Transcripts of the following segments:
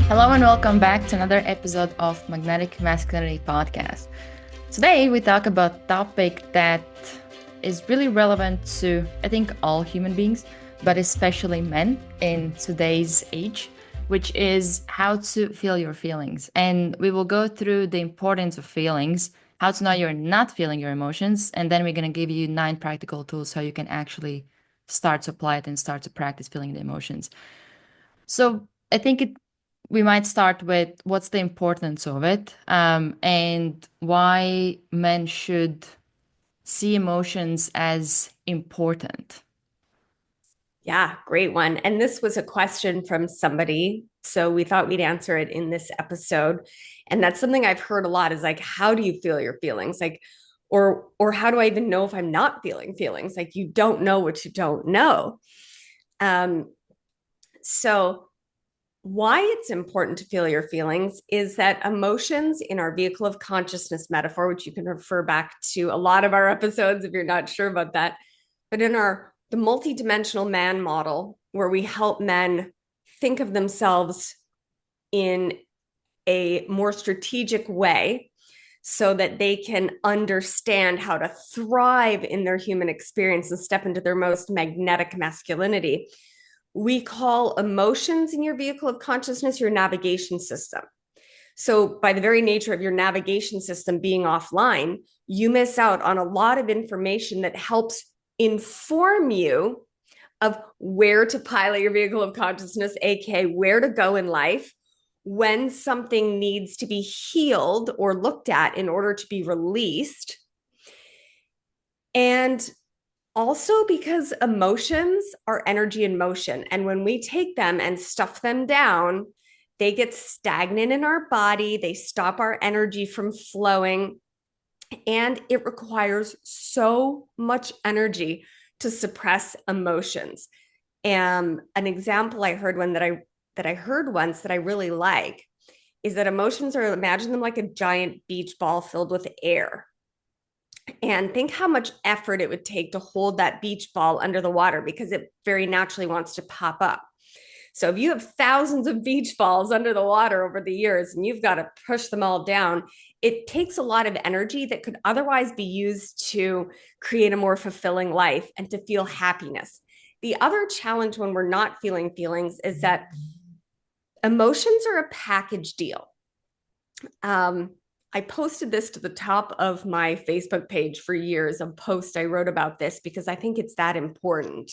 Hello and welcome back to another episode of Magnetic Masculinity podcast. Today we talk about a topic that is really relevant to I think all human beings, but especially men in today's age, which is how to feel your feelings. And we will go through the importance of feelings, how to know you're not feeling your emotions, and then we're going to give you 9 practical tools how you can actually start to apply it and start to practice feeling the emotions. So I think we might start with what's the importance of it, and why men should see emotions as important. Yeah, great one. And this was a question from somebody. So we thought we'd answer it in this episode. And that's something I've heard a lot is like, how do you feel your feelings? Like, or how do I even know if I'm not feeling feelings? Like you don't know what you don't know. Um, so why it's important to feel your feelings is that emotions in our vehicle of consciousness metaphor, which you can refer back to a lot of our episodes if you're not sure about that, but in our the multidimensional man model, where we help men think of themselves in a more strategic way so that they can understand how to thrive in their human experience and step into their most magnetic masculinity. We call emotions in your vehicle of consciousness your navigation system. So, by the very nature of your navigation system being offline, you miss out on a lot of information that helps inform you of where to pilot your vehicle of consciousness, aka where to go in life, when something needs to be healed or looked at in order to be released. And also because emotions are energy in motion. And when we take them and stuff them down, they get stagnant in our body, they stop our energy from flowing. And it requires so much energy to suppress emotions. And an example I heard that I heard once that I really like is that emotions are, imagine them like a giant beach ball filled with air. And think how much effort it would take to hold that beach ball under the water because it very naturally wants to pop up. So if you have thousands of beach balls under the water over the years and you've got to push them all down, it takes a lot of energy that could otherwise be used to create a more fulfilling life and to feel happiness. The other challenge when we're not feeling feelings is that emotions are a package deal. Um, I posted this to the top of my Facebook page for years, a post I wrote about this because I think it's that important.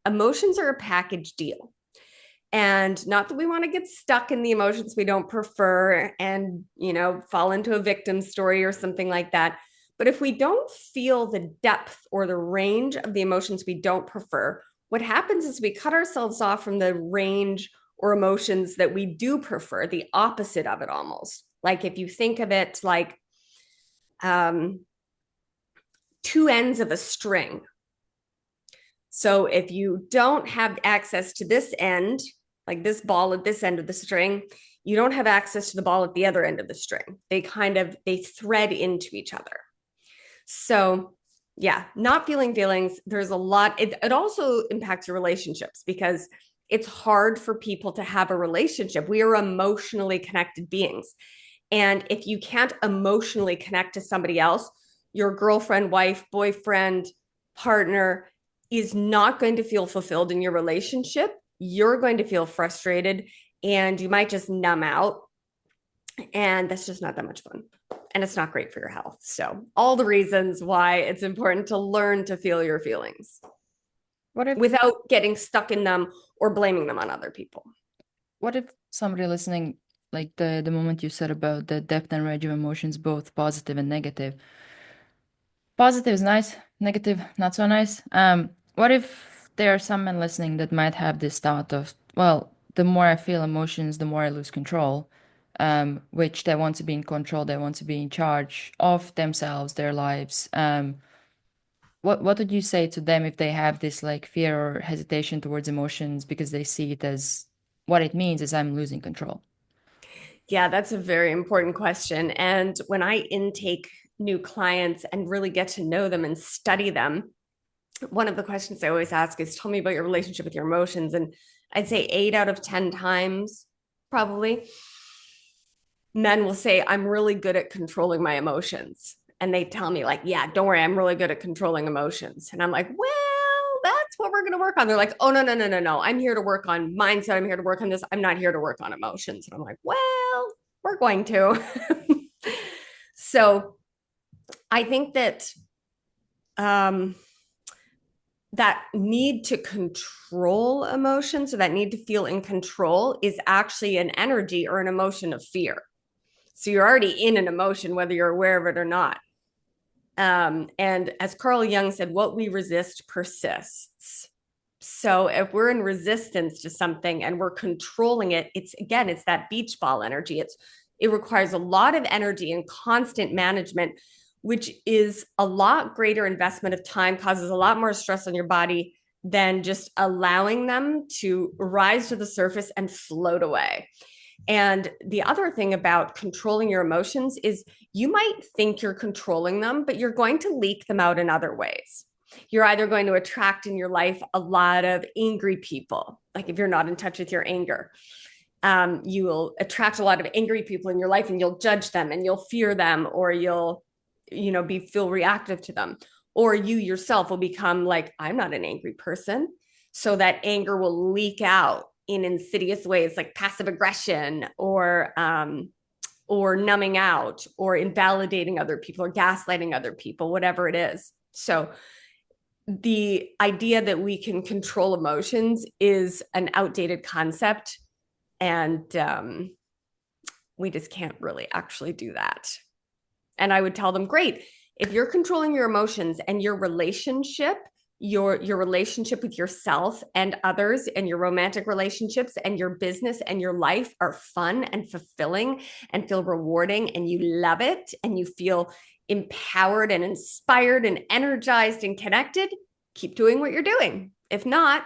Emotions are a package deal. And not that we want to get stuck in the emotions we don't prefer and, fall into a victim story or something like that. But if we don't feel the depth or the range of the emotions we don't prefer, what happens is we cut ourselves off from the range or emotions that we do prefer, the opposite of it almost. Like if you think of it like um, two ends of a string. So if you don't have access to this end, like this ball at this end of the string, you don't have access to the ball at the other end of the string. They thread into each other. So yeah, not feeling feelings, there's a lot. It also impacts your relationships because it's hard for people to have a relationship. We are emotionally connected beings. And if you can't emotionally connect to somebody else, your girlfriend, wife, boyfriend, partner is not going to feel fulfilled in your relationship. You're going to feel frustrated and you might just numb out. And that's just not that much fun. And it's not great for your health. So, all the reasons why it's important to learn to feel your feelings What if without getting stuck in them or blaming them on other people. what if somebody listening, like the moment you said about the depth and range of emotions, both positive and negative. Positive is nice, negative not so nice. What if there are some men listening that might have this thought of, well, the more I feel emotions, the more I lose control, which they want to be in control, they want to be in charge of themselves, their lives. What would you say to them if they have this like fear or hesitation towards emotions because they see it as what it means is I'm losing control? Yeah, that's a very important question. And when I intake new clients and really get to know them and study them, one of the questions I always ask is tell me about your relationship with your emotions. And I'd say 8 out of 10 times probably, men will say, I'm really good at controlling my emotions. And they tell me, like, yeah, don't worry, I'm really good at controlling emotions. And I'm like, well, that's what we're going to work on. They're like, oh, no, no, no, no, no. I'm here to work on mindset. I'm here to work on this. I'm not here to work on emotions. And I'm like, well, we're going to. So I think that um, that need to control emotions, or that need to feel in control, is actually an energy or an emotion of fear. So you're already in an emotion, whether you're aware of it or not. And as Carl Jung said, what we resist persists. So if we're in resistance to something and we're controlling it, it's that beach ball energy. It requires a lot of energy and constant management, which is a lot greater investment of time, causes a lot more stress on your body than just allowing them to rise to the surface and float away. And the other thing about controlling your emotions is you might think you're controlling them, but you're going to leak them out in other ways. You're either going to attract in your life a lot of angry people, like if you're not in touch with your anger. You will attract a lot of angry people in your life, and you'll judge them and you'll fear them, or you'll, feel reactive to them. Or you yourself will become like, I'm not an angry person. So that anger will leak out in insidious ways, like passive aggression, or numbing out, or invalidating other people, or gaslighting other people, whatever it is. So the idea that we can control emotions is an outdated concept, and we just can't really actually do that. And I would tell them, great, if you're controlling your emotions and your relationship with yourself and others, and your romantic relationships and your business and your life are fun and fulfilling and feel rewarding, and you love it, and you feel empowered and inspired and energized and connected, keep doing what you're doing. If not,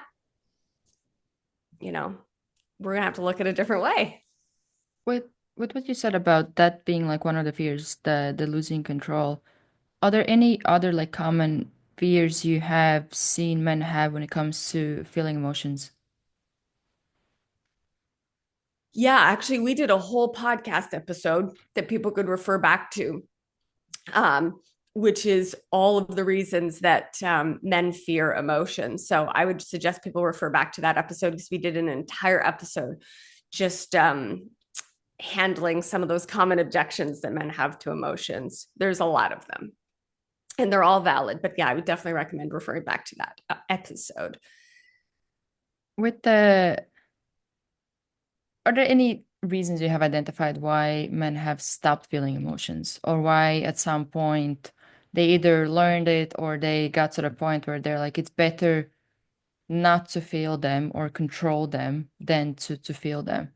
we're going to have to look at a different way. With what you said about that being like one of the fears, the losing control, are there any other like common fears you have seen men have when it comes to feeling emotions? Yeah, actually, we did a whole podcast episode that people could refer back to, which is all of the reasons that men fear emotion. So I would suggest people refer back to that episode, because we did an entire episode just handling some of those common objections that men have to emotions. There's a lot of them, and they're all valid. But yeah, I would definitely recommend referring back to that episode. With the Are there any reasons you have identified why men have stopped feeling emotions, or why at some point they either learned it or they got to the point where they're like, it's better not to feel them or control them than to feel them?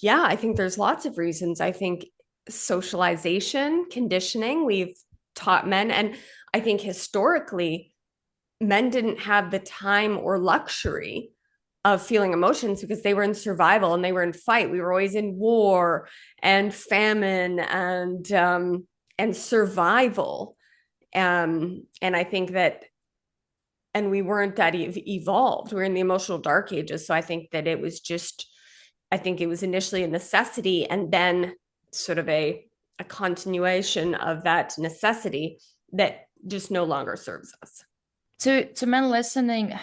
Yeah, I think there's lots of reasons. I think socialization, conditioning, we've taught men, and I think historically, men didn't have the time or luxury of feeling emotions, because they were in survival and they were in fight. We were always in war and famine and survival. And I think that, and we weren't that evolved. We were in the emotional dark ages. So I think that I think it was initially a necessity, and then sort of a continuation of that necessity that just no longer serves us. To men listening,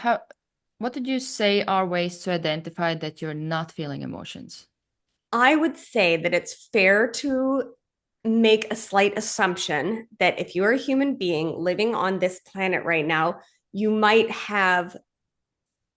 what did you say are ways to identify that you're not feeling emotions? I would say that it's fair to make a slight assumption that if you're a human being living on this planet right now, you might have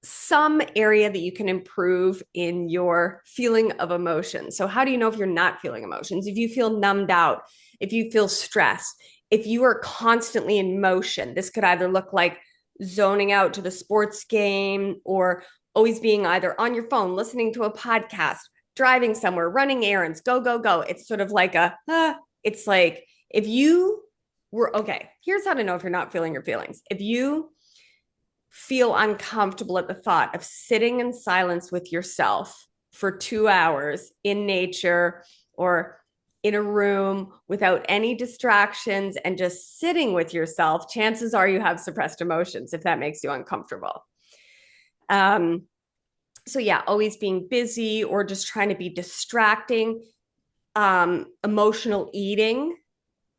some area that you can improve in your feeling of emotion. So, how do you know if you're not feeling emotions? If you feel numbed out, if you feel stressed, if you are constantly in motion, this could either look like zoning out to the sports game, or always being either on your phone, listening to a podcast, driving somewhere, running errands, go, go, go. It's sort of like it's like if you were, okay, here's how to know if you're not feeling your feelings. If you feel uncomfortable at the thought of sitting in silence with yourself for 2 hours in nature, or in a room without any distractions, and just sitting with yourself, chances are you have suppressed emotions, if that makes you uncomfortable. So yeah, always being busy or just trying to be distracting. Emotional eating.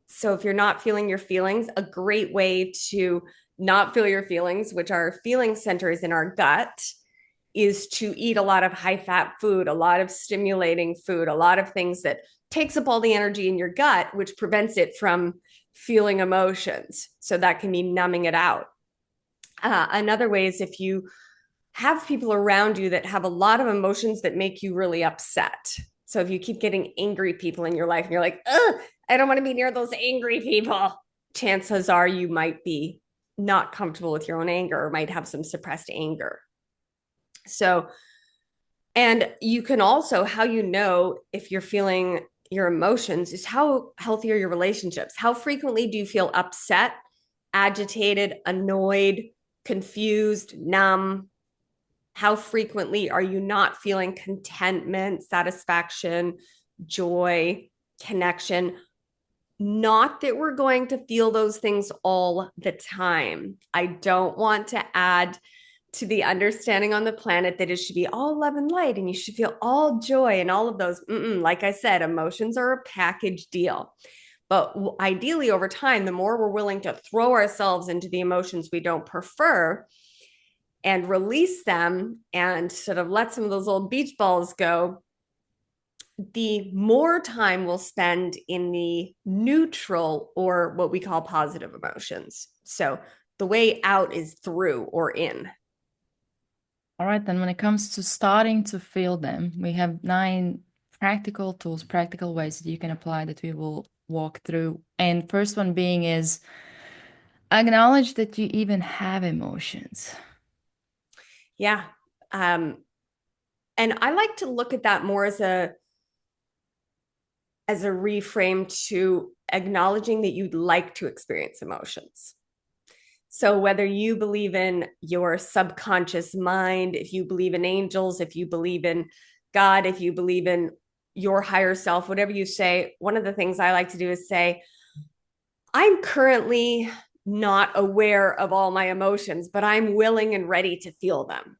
So if you're not feeling your feelings, a great way to not feel your feelings, which our feeling centers in our gut, is to eat a lot of high fat food, a lot of stimulating food, a lot of things that takes up all the energy in your gut, which prevents it from feeling emotions. So that can be numbing it out. Another way is if you have people around you that have a lot of emotions that make you really upset. So if you keep getting angry people in your life and you're like, ugh, I don't want to be near those angry people, chances are you might be not comfortable with your own anger or might have some suppressed anger. So, and you can also, how you know if you're feeling your emotions is how healthy are your relationships? How frequently do you feel upset, agitated, annoyed, confused, numb? How frequently are you not feeling contentment, satisfaction, joy, connection? Not that we're going to feel those things all the time. I don't want to add to the understanding on the planet that it should be all love and light and you should feel all joy and all of those. Like I said, emotions are a package deal. But ideally, over time, the more we're willing to throw ourselves into the emotions we don't prefer, and release them and sort of let some of those old beach balls go, the more time we'll spend in the neutral or what we call positive emotions. So the way out is through or in. All right, then when it comes to starting to feel them, we have 9 practical tools, practical ways that you can apply that we will walk through. And first one being is acknowledge that you even have emotions. Yeah. And I like to look at that more as a reframe to acknowledging that you'd like to experience emotions. So, whether you believe in your subconscious mind, if you believe in angels, if you believe in God, if you believe in your higher self, whatever you say, one of the things I like to do is say, I'm currently not aware of all my emotions, but I'm willing and ready to feel them.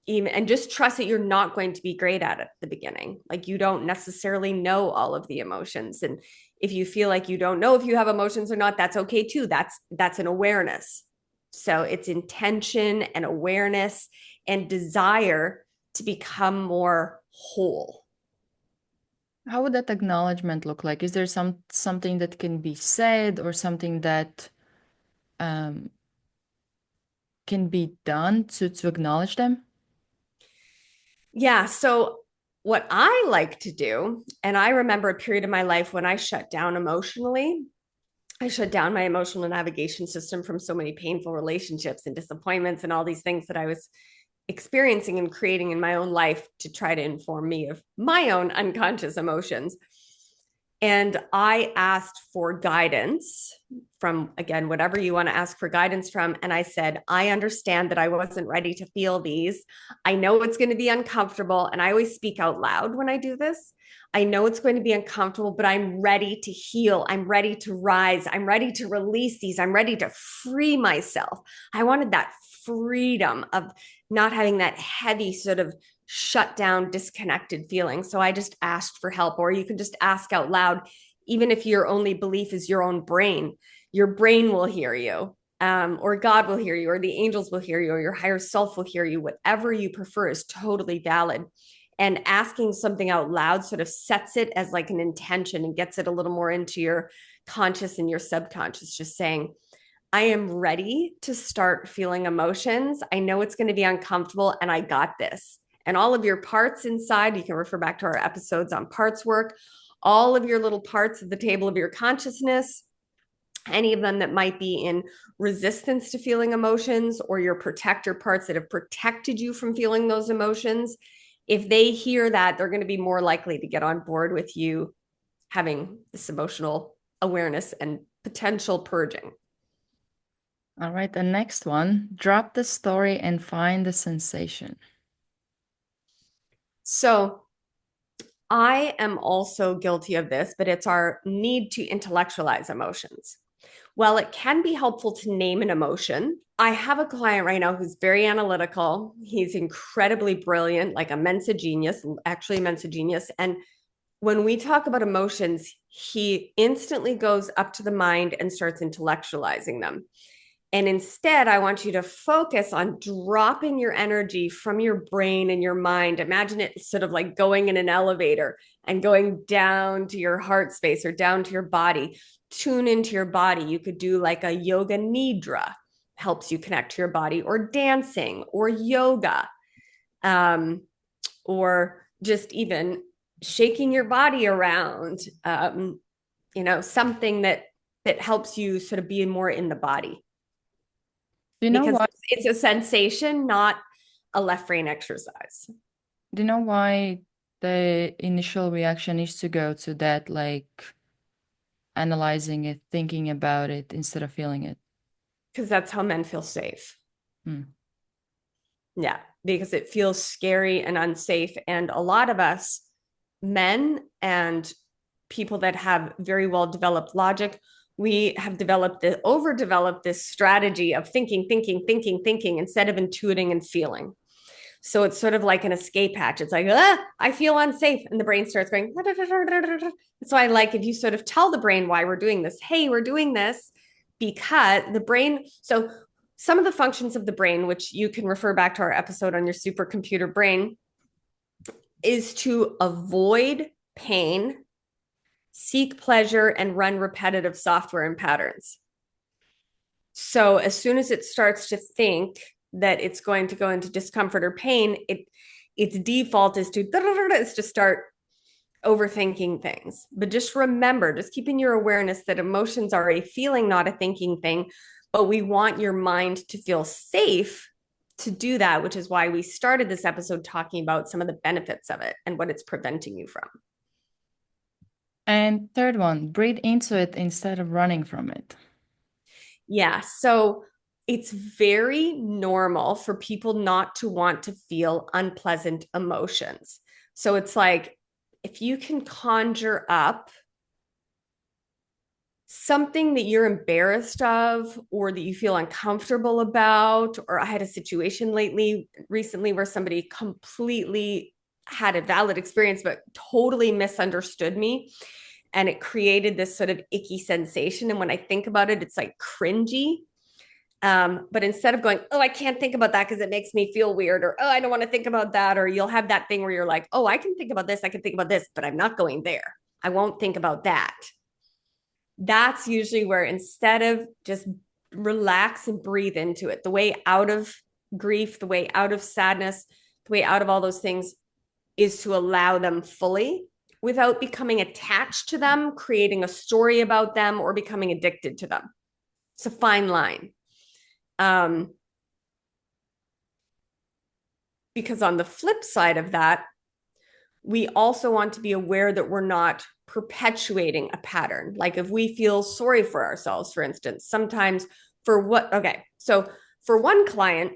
Even, and just trust that you're not going to be great at it at the beginning. Like you don't necessarily know all of the emotions. And if you feel like you don't know if you have emotions or not, that's okay too. That's an awareness. So it's intention and awareness and desire to become more whole. How would that acknowledgement look like? Is there something that can be said or something that um, can be done to acknowledge them? Yeah. So what I like to do, and I remember a period of my life when I shut down emotionally. I shut down my emotional navigation system from so many painful relationships and disappointments and all these things that I was experiencing and creating in my own life to try to inform me of my own unconscious emotions. And I asked for guidance from, again, whatever you want to ask for guidance from. And I said, I understand that I wasn't ready to feel these. I know it's going to be uncomfortable. And I always speak out loud when I do this. I know it's going to be uncomfortable, but I'm ready to heal. I'm ready to rise. I'm ready to release these. I'm ready to free myself. I wanted that freedom of not having that heavy sort of shut down, disconnected feeling. So I just asked for help, or you can just ask out loud, even if your only belief is your own brain. Your brain will hear you, or God will hear you, or the angels will hear you, or your higher self will hear you. Whatever you prefer is totally valid. And asking something out loud sort of sets it as like an intention and gets it a little more into your conscious and your subconscious, just saying, I am ready to start feeling emotions. I know it's going to be uncomfortable and I got this. And all of your parts inside, you can refer back to our episodes on parts work, all of your little parts of the table of your consciousness, any of them that might be in resistance to feeling emotions or your protector parts that have protected you from feeling those emotions. If they hear that, they're going to be more likely to get on board with you having this emotional awareness and potential purging. All right, the next one, drop the story and find the sensation. So I am also guilty of this, but it's our need to intellectualize emotions. Well, it can be helpful to name an emotion. I have a client right now who's very analytical. He's incredibly brilliant, like a Mensa genius, actually a Mensa genius. And when we talk about emotions, he instantly goes up to the mind and starts intellectualizing them. And instead, I want you to focus on dropping your energy from your brain and your mind. Imagine it sort of like going in an elevator and going down to your heart space or down to your body. Tune into your body. You could do like a yoga nidra, helps you connect to your body, or dancing, or yoga, or just even shaking your body around. Something that helps you sort of be more in the body, Do you know because why? it's a sensation, not a left brain exercise. Do you know why the initial reaction is to go to that, like analyzing it, thinking about it instead of feeling it? Because that's how men feel safe. Hmm. Yeah, because it feels scary and unsafe. And a lot of us, men and people that have very well developed logic, we have overdeveloped this strategy of thinking instead of intuiting and feeling. So it's sort of like an escape hatch. It's like, I feel unsafe. And the brain starts going. So I like if you sort of tell the brain why we're doing this. Hey, we're doing this because the brain. So some of the functions of the brain, which you can refer back to our episode on your supercomputer brain, is to avoid pain, seek pleasure, and run repetitive software and patterns. So as soon as it starts to think that it's going to go into discomfort or pain, its default is to start overthinking things. But just remember, just keeping your awareness that emotions are a feeling, not a thinking thing. But we want your mind to feel safe to do that, which is why we started this episode talking about some of the benefits of it and what it's preventing you from. And third one, breathe into it instead of running from it. Yeah. So it's very normal for people not to want to feel unpleasant emotions. So it's like if you can conjure up something that you're embarrassed of or that you feel uncomfortable about, or I had a situation recently where somebody completely had a valid experience but totally misunderstood me, and it created this sort of icky sensation. And when I think about it, it's like cringy. But instead of going, oh, I can't think about that because it makes me feel weird, or oh, I don't want to think about that, or you'll have that thing where you're like, oh, I can think about this, I can think about this, but I'm not going there. I won't think about that. That's usually where, instead of just relax and breathe into it, the way out of grief, the way out of sadness, the way out of all those things is to allow them fully without becoming attached to them, creating a story about them, or becoming addicted to them. It's a fine line. Because on the flip side of that, we also want to be aware that we're not perpetuating a pattern. Like if we feel sorry for ourselves, for instance, sometimes so for one client,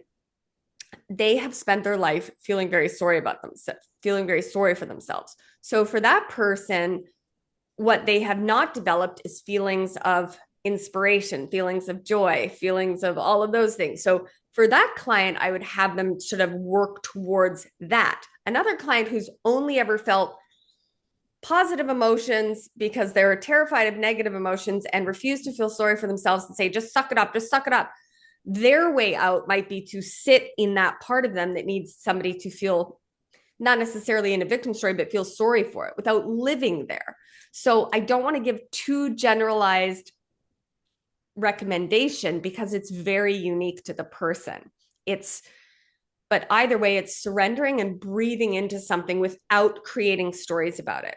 they have spent their life feeling very sorry about themselves, feeling very sorry for themselves. So for that person, what they have not developed is feelings of inspiration, feelings of joy, feelings of all of those things. So for that client, I would have them sort of work towards that. Another client who's only ever felt positive emotions because they're terrified of negative emotions and refuse to feel sorry for themselves and say, just suck it up, just suck it up. Their way out might be to sit in that part of them that needs somebody to feel, not necessarily in a victim story, but feel sorry for it without living there. So I don't want to give too generalized recommendation because it's very unique to the person. But either way, it's surrendering and breathing into something without creating stories about it.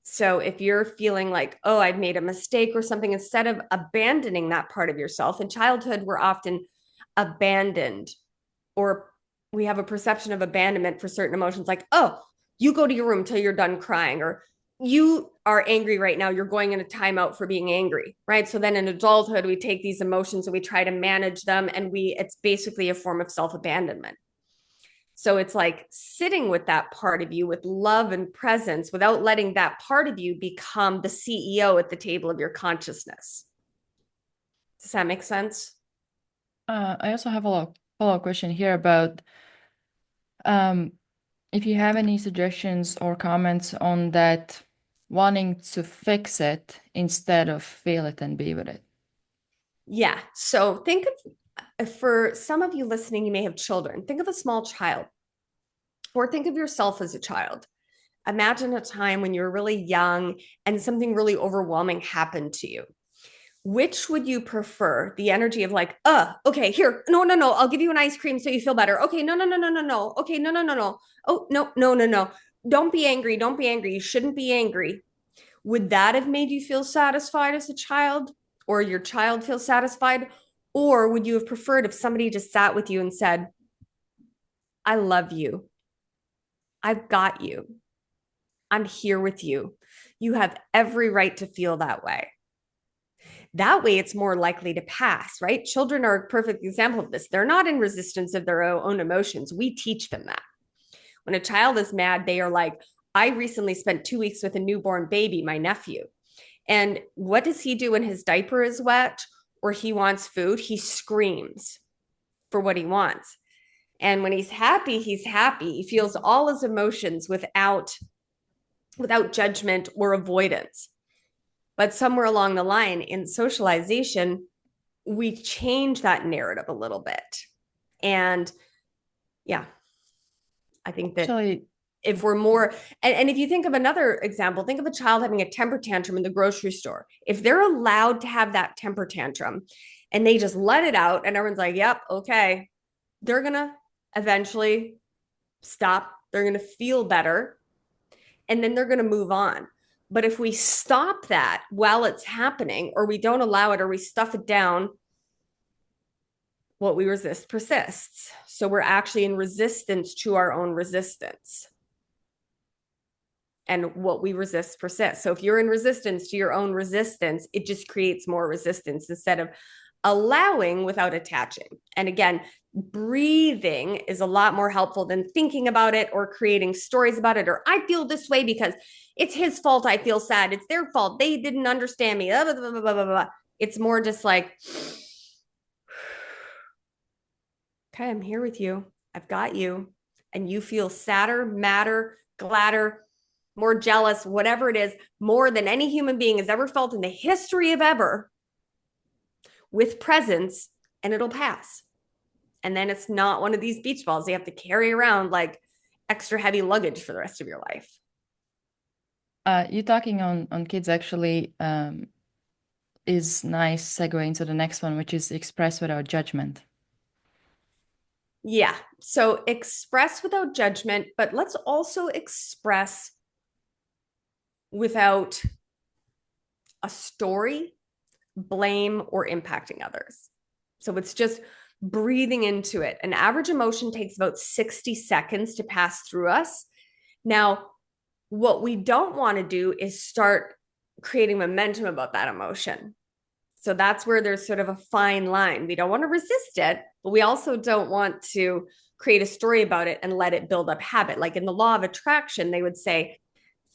So if you're feeling like, oh, I've made a mistake or something, instead of abandoning that part of yourself, in childhood, we're often abandoned, or we have a perception of abandonment for certain emotions, like, oh, you go to your room till you're done crying, or you are angry right now, you're going in a timeout for being angry, right? So then in adulthood, we take these emotions and we try to manage them, and it's basically a form of self-abandonment. So it's like sitting with that part of you with love and presence without letting that part of you become the CEO at the table of your consciousness. Does that make sense? I also have a follow-up question here about um, if you have any suggestions or comments on that wanting to fix it instead of feel it and be with it. Yeah. So think of, for some of you listening, you may have children. Think of a small child, or think of yourself as a child. Imagine a time when you were really young and something really overwhelming happened to you. Which would you prefer? The energy of like, okay, here, no, no, no, I'll give you an ice cream so you feel better. Okay, no, no, no, no, no, no. Okay, no, no, no, no. Oh, no, no, no, no. Don't be angry. Don't be angry. You shouldn't be angry. Would that have made you feel satisfied as a child, or your child feel satisfied? Or would you have preferred if somebody just sat with you and said, I love you. I've got you. I'm here with you. You have every right to feel that way. That way, it's more likely to pass, right? Children are a perfect example of this. They're not in resistance of their own emotions. We teach them that. When a child is mad, they are like, I recently spent 2 weeks with a newborn baby, my nephew. And what does he do when his diaper is wet or he wants food? He screams for what he wants. And when he's happy, he's happy. He feels all his emotions without judgment or avoidance. But somewhere along the line in socialization, we change that narrative a little bit. And yeah, I think that Actually, if we're more, and if you think of another example, think of a child having a temper tantrum in the grocery store. If they're allowed to have that temper tantrum and they just let it out and everyone's like, yep, okay, they're going to eventually stop. They're going to feel better and then they're going to move on. But if we stop that while it's happening, or we don't allow it, or we stuff it down, what we resist persists. So we're actually in resistance to our own resistance. And what we resist persists. So if you're in resistance to your own resistance, it just creates more resistance instead of allowing without attaching. And again, breathing is a lot more helpful than thinking about it or creating stories about it, or I feel this way because it's his fault. I feel sad. It's their fault. They didn't understand me. Blah, blah, blah, blah, blah. It's more just like, okay, I'm here with you. I've got you. And you feel sadder, madder, gladder, more jealous, whatever it is, more than any human being has ever felt in the history of ever with presence, and it'll pass. And then it's not one of these beach balls you have to carry around like extra heavy luggage for the rest of your life. you talking on kids actually is nice segue into the next one, which is express without judgment. Yeah. So express without judgment, but let's also express without a story, blame, or impacting others. So it's just breathing into it. An average emotion takes about 60 seconds to pass through us. Now, what we don't want to do is start creating momentum about that emotion. So that's where there's sort of a fine line. We don't want to resist it, but we also don't want to create a story about it and let it build up habit. Like in the law of attraction, they would say,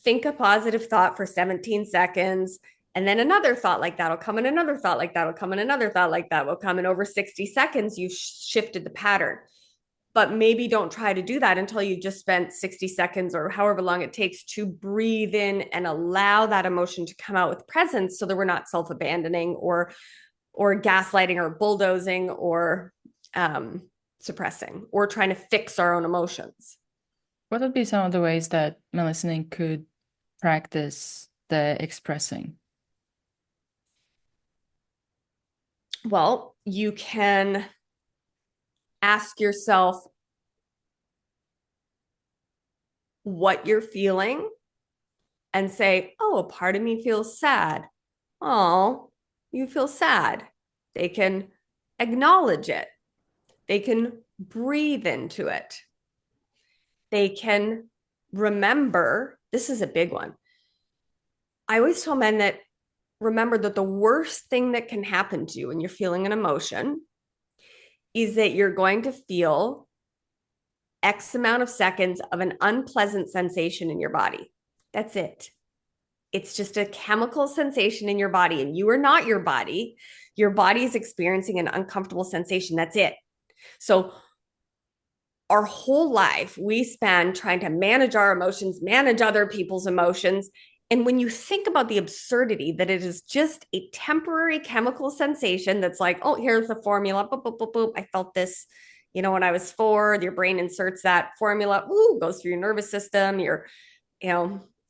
think a positive thought for 17 seconds. And then another thought like that will come, and another thought like that will come, and another thought like that will come. And over 60 seconds, you've shifted the pattern. But maybe don't try to do that until you've just spent 60 seconds or however long it takes to breathe in and allow that emotion to come out with presence so that we're not self-abandoning or gaslighting or bulldozing or suppressing or trying to fix our own emotions. What would be some of the ways that my listening could practice the expressing? Well, you can ask yourself what you're feeling and say, oh, a part of me feels sad. Oh, you feel sad. They can acknowledge it. They can breathe into it. They can remember. This is a big one. I always tell men that remember that the worst thing that can happen to you when you're feeling an emotion is that you're going to feel X amount of seconds of an unpleasant sensation in your body. That's it. It's just a chemical sensation in your body, and you are not your body. Your body is experiencing an uncomfortable sensation. That's it. So our whole life we spend trying to manage our emotions, manage other people's emotions. And when you think about the absurdity that it is just a temporary chemical sensation that's like, oh, here's the formula, boop, boop, boop, boop. I felt this, when I was 4, your brain inserts that formula, ooh, goes through your nervous system, your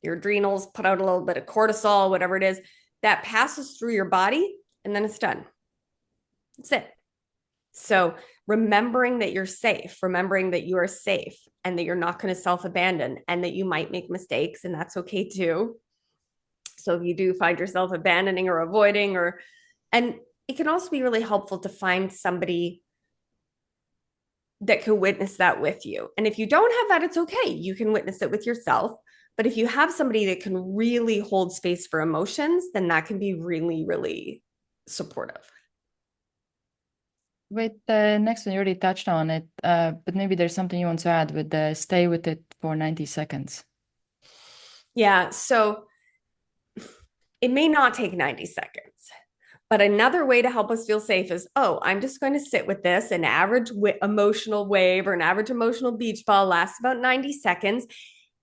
adrenals put out a little bit of cortisol, whatever it is, that passes through your body, and then it's done. That's it. So remembering that you're safe, remembering that you are safe and that you're not going to self-abandon and that you might make mistakes, and that's okay too. So if you do find yourself abandoning or avoiding, and it can also be really helpful to find somebody that can witness that with you. And if you don't have that, it's okay. You can witness it with yourself. But if you have somebody that can really hold space for emotions, then that can be really, really supportive. With the next one, you already touched on it, but maybe there's something you want to add with the stay with it for 90 seconds. Yeah. So it may not take 90 seconds. But another way to help us feel safe is, oh, I'm just going to sit with this. An average emotional wave or an average emotional beach ball lasts about 90 seconds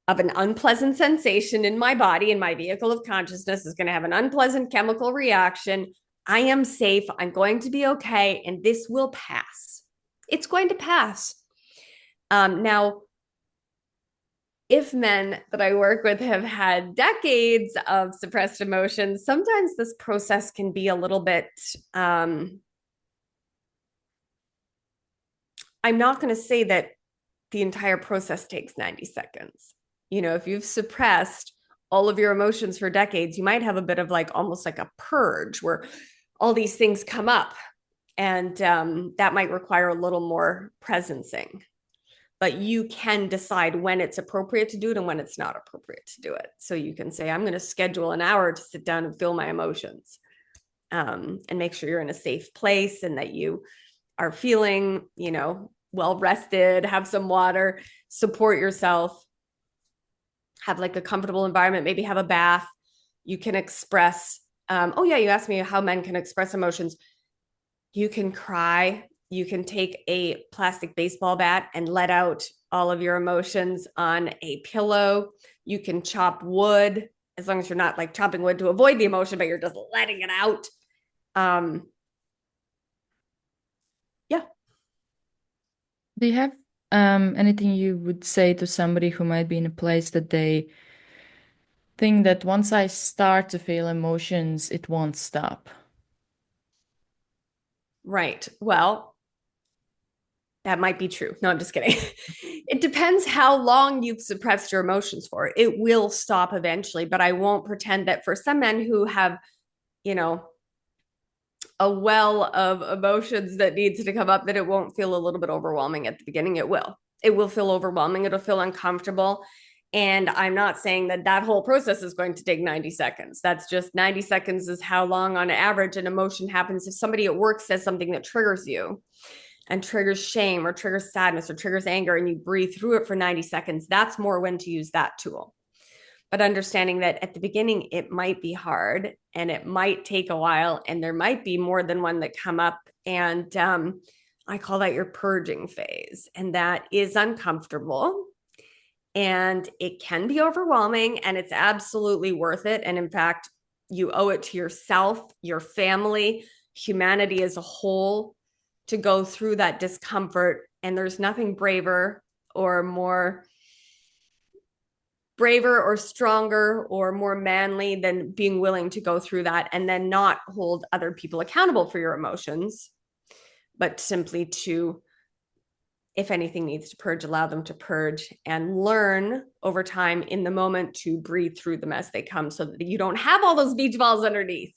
of an unpleasant sensation in my body, and my vehicle of consciousness is going to have an unpleasant chemical reaction. I am safe. I'm going to be okay. And this will pass. It's going to pass. Now, if men that I work with have had decades of suppressed emotions, sometimes this process can be a little bit, I'm not going to say that the entire process takes 90 seconds. If you've suppressed all of your emotions for decades, you might have a bit of almost like a purge where all these things come up, and that might require a little more presencing. But you can decide when it's appropriate to do it and when it's not appropriate to do it. So you can say, I'm going to schedule an hour to sit down and feel my emotions, and make sure you're in a safe place and that you are feeling, well rested, have some water, support yourself, have a comfortable environment, maybe have a bath. You can express, oh yeah, you asked me how men can express emotions. You can cry. You can take a plastic baseball bat and let out all of your emotions on a pillow. You can chop wood, as long as you're not chopping wood to avoid the emotion, but you're just letting it out. Yeah. Do you have anything you would say to somebody who might be in a place that they think that once I start to feel emotions, it won't stop? Right. Well, that might be true. No, I'm just kidding. It depends how long you've suppressed your emotions for. It will stop eventually, but I won't pretend that for some men who have, a well of emotions that needs to come up, that it won't feel a little bit overwhelming at the beginning. It will. It will feel overwhelming. It'll feel uncomfortable. And I'm not saying that that whole process is going to take 90 seconds. That's just 90 seconds is how long on average an emotion happens. If somebody at work says something that triggers you and triggers shame or triggers sadness or triggers anger, and you breathe through it for 90 seconds, that's more when to use that tool. But understanding that at the beginning, it might be hard and it might take a while, and there might be more than one that come up. And I call that your purging phase. And that is uncomfortable. And it can be overwhelming, and it's absolutely worth it. And in fact, you owe it to yourself, your family, humanity as a whole to go through that discomfort. And there's nothing braver or stronger or more manly than being willing to go through that and then not hold other people accountable for your emotions, but simply to, if anything needs to purge, allow them to purge and learn over time in the moment to breathe through them as they come, so that you don't have all those beach balls underneath.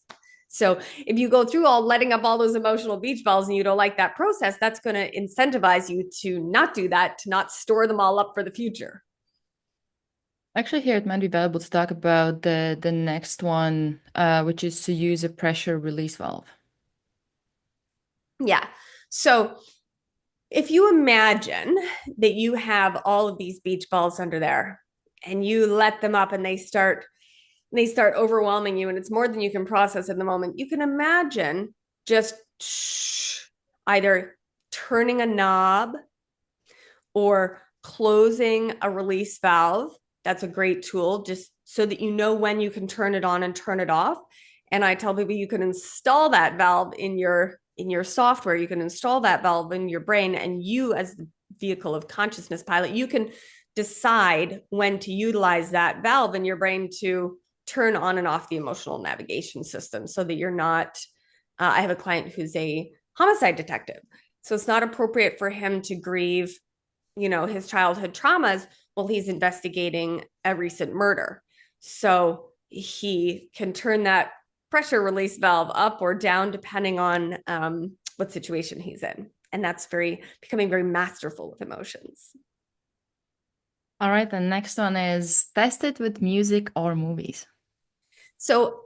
So if you go through all letting up all those emotional beach balls and you don't like that process, that's going to incentivize you to not do that, to not store them all up for the future. Actually, here it might be valuable to talk about the next one, which is to use a pressure release valve. Yeah. So if you imagine that you have all of these beach balls under there and you let them up and they start they start overwhelming you and it's more than you can process in the moment, you can imagine just either turning a knob or closing a release valve. That's a great tool, just so that you know when you can turn it on and turn it off. And I tell people you can install that valve in your software, you can install that valve in your brain, and you, as the vehicle of consciousness pilot, you can decide when to utilize that valve in your brain to turn on and off the emotional navigation system, so that you're not I have a client who's a homicide detective, so it's not appropriate for him to grieve, his childhood traumas while he's investigating a recent murder. So he can turn that pressure release valve up or down depending on what situation he's in. And that's becoming very masterful with emotions. All right, the next one is test it with music or movies. So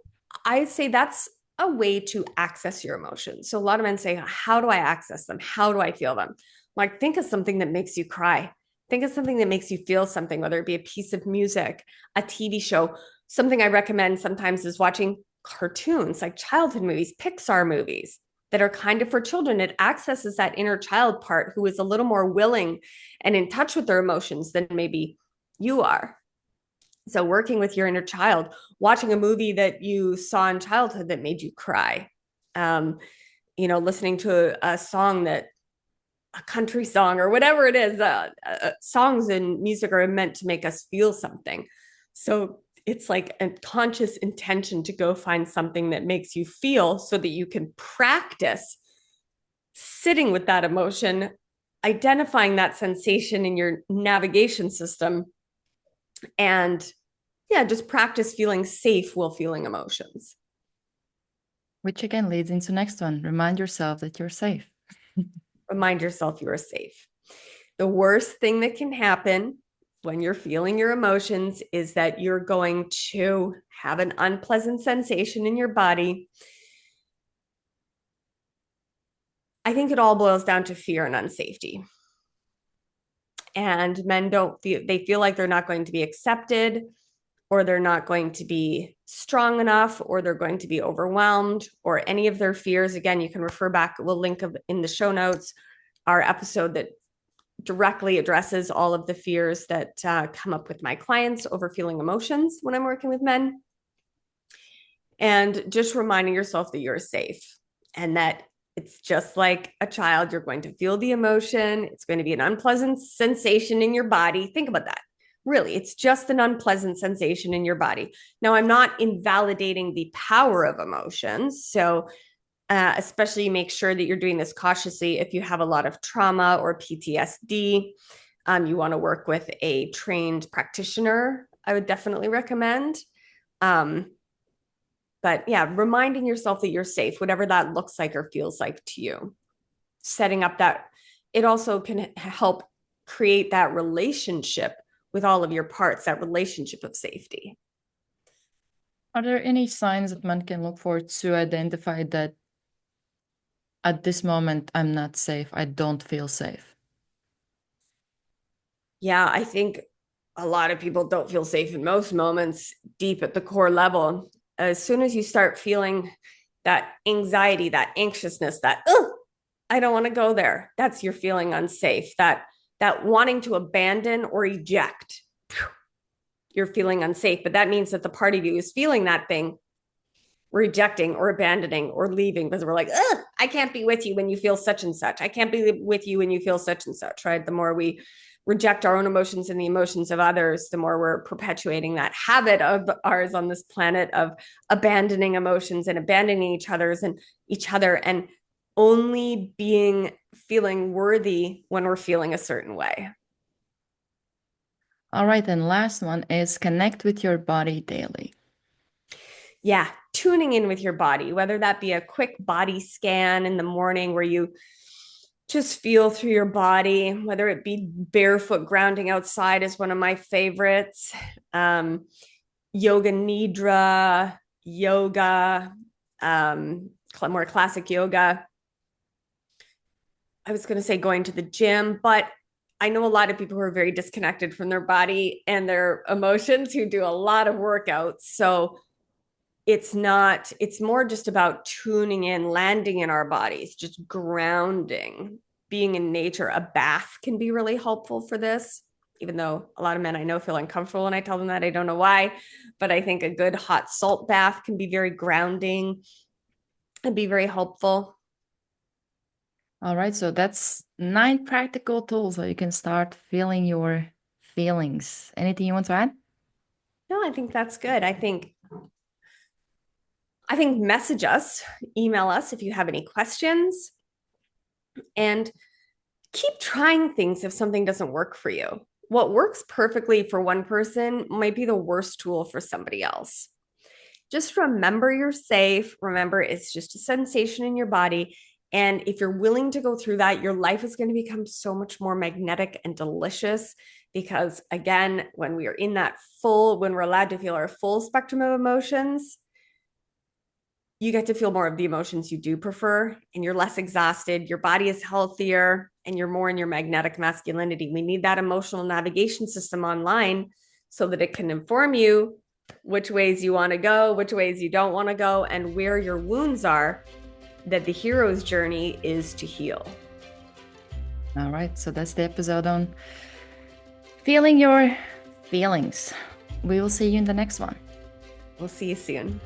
I say that's a way to access your emotions. So a lot of men say, how do I access them? How do I feel them? Like, think of something that makes you cry. Think of something that makes you feel something, whether it be a piece of music, a TV show. Something I recommend sometimes is watching cartoons, like childhood movies, Pixar movies that are kind of for children. It accesses that inner child part who is a little more willing and in touch with their emotions than maybe you are. So working with your inner child, watching a movie that you saw in childhood that made you cry, listening to a song a country song or whatever it is, songs and music are meant to make us feel something. So it's like a conscious intention to go find something that makes you feel, so that you can practice sitting with that emotion, identifying that sensation in your navigation system, and just practice feeling safe while feeling emotions. Which again leads into next one. Remind yourself that you're safe. Remind yourself you are safe. The worst thing that can happen when you're feeling your emotions is that you're going to have an unpleasant sensation in your body. I think it all boils down to fear and unsafety. And men they feel like they're not going to be accepted, or they're not going to be strong enough, or they're going to be overwhelmed, or any of their fears. Again, you can refer back, we'll link in the show notes our episode that directly addresses all of the fears that come up with my clients over feeling emotions when I'm working with men. And just reminding yourself that you're safe and that it's just like a child. You're going to feel the emotion. It's going to be an unpleasant sensation in your body. Think about that. Really, it's just an unpleasant sensation in your body. Now, I'm not invalidating the power of emotions. So, especially make sure that you're doing this cautiously. If you have a lot of trauma or PTSD, you want to work with a trained practitioner, I would definitely recommend. But yeah, reminding yourself that you're safe, whatever that looks like or feels like to you. Setting up that, it also can help create that relationship with all of your parts, that relationship of safety. Are there any signs that men can look for to identify that at this moment I'm not safe, I don't feel safe? Yeah, I think a lot of people don't feel safe in most moments deep at the core level. As soon as you start feeling that anxiety, that anxiousness, that, oh, I don't want to go there. That's your feeling unsafe. That wanting to abandon or eject, you're feeling unsafe. But that means that the part of you is feeling that thing, rejecting or abandoning or leaving, because we're like, I can't be with you when you feel such and such. I can't be with you when you feel such and such, right? The more we reject our own emotions and the emotions of others, the more we're perpetuating that habit of ours on this planet of abandoning emotions and abandoning each other and only feeling worthy when we're feeling a certain way. All right, and last one is connect with your body daily. Yeah, tuning in with your body, whether that be a quick body scan in the morning where you just feel through your body, whether it be barefoot grounding outside is one of my favorites. Yoga nidra, yoga, more classic yoga. I was going to say going to the gym, but I know a lot of people who are very disconnected from their body and their emotions who do a lot of workouts. So it's more just about tuning in, landing in our bodies, just grounding, being in nature. A bath can be really helpful for this, even though a lot of men I know feel uncomfortable when I tell them that. I don't know why, but I think a good hot salt bath can be very grounding and be very helpful. All right, so that's 9 practical tools so you can start feeling your feelings. Anything you want to add? No, I think that's good. I think message us, email us if you have any questions, and keep trying things if something doesn't work for you. What works perfectly for one person might be the worst tool for somebody else. Just remember you're safe. Remember, it's just a sensation in your body. And if you're willing to go through that, your life is going to become so much more magnetic and delicious. Because again, when we are in that when we're allowed to feel our full spectrum of emotions, you get to feel more of the emotions you do prefer, and you're less exhausted. Your body is healthier, and you're more in your magnetic masculinity. We need that emotional navigation system online so that it can inform you which ways you want to go, which ways you don't want to go, and where your wounds are, that the hero's journey is to heal. All right, so that's the episode on feeling your feelings. We will see you in the next one. We'll see you soon.